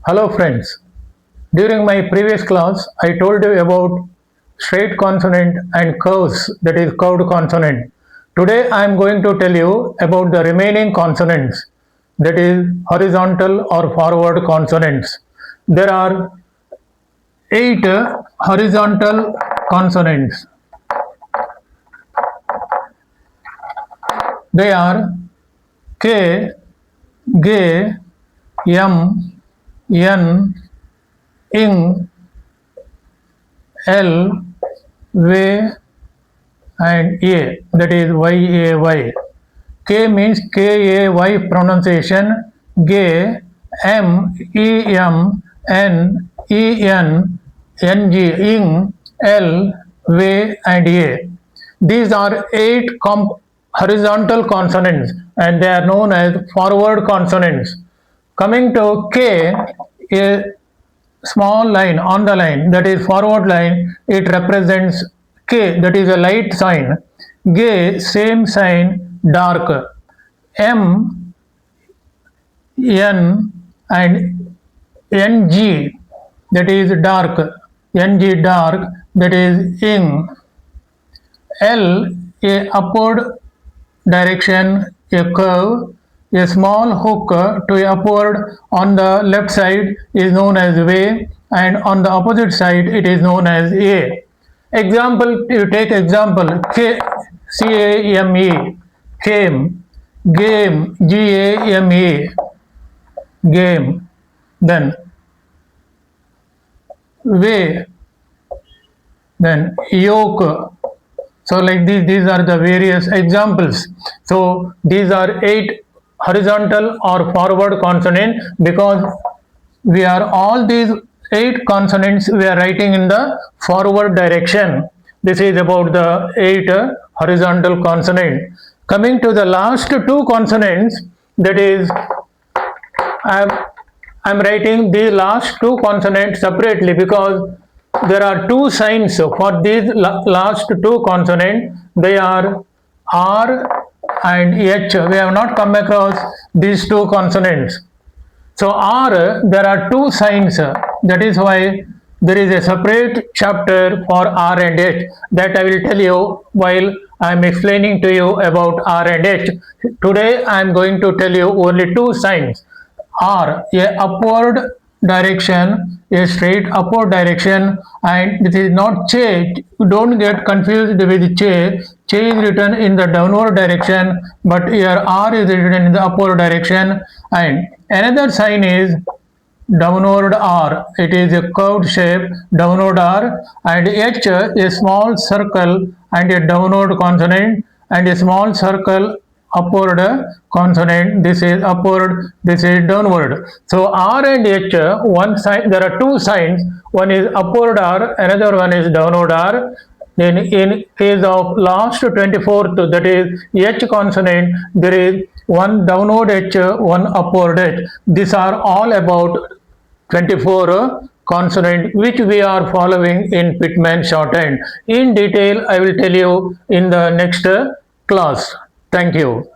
Hello friends, during my previous class I told you about straight consonant and curves, that is curved consonant. Today I am going to tell you about the remaining consonants, that is horizontal or forward consonants. There are 8 horizontal consonants. They are K, G, M, N, ing, L, V and A, that is Y-A-Y. K means K-A-Y pronunciation, G, M, E-M, N, E-N, N-G, ing, L, V and A. These are 8 horizontal consonants and they are known as forward consonants. Coming to K, a small line on the line, that is forward line, it represents K, that is a light sign. G, same sign, dark. M, N and NG, that is dark. NG, dark, that is ing. L, a upward direction, a curve. A small hook to upward on the left side is known as V and on the opposite side it is known as A. Example, you take example C-A-M-E, came, game, G-A-M-E, game. Then way, then yoke. So like these are the various examples. So these are 8 horizontal or forward consonant because we are all these 8 consonants we are writing in the forward direction. This is about the 8 horizontal consonant. Coming to the last 2 consonants, that is I'm writing the last 2 consonants separately because there are 2 signs for these last 2 consonants. They are R and H. We have not come across these 2 consonants. So R, there are 2 signs. That is why there is a separate chapter for R and H that I will tell you while I am explaining to you about R and H. Today I am going to tell you only 2 signs. R, a upward direction, a straight upward direction, and this is not che. Don't get confused with che. Che is written in the downward direction, but here R is written in the upward direction. And another sign is downward R. It is a curved shape, downward R, and H, a small circle and a downward consonant, and a small circle upward consonant. This is upward, this is downward. So R and H, one sign, there are 2 signs. One is upward R, another one is downward R. Then in case of last 24th, that is H consonant, there is one downward H, one upward H. These are all about 24 consonant which we are following in Pitman Shorthand. In detail, I will tell you in the next class. Thank you.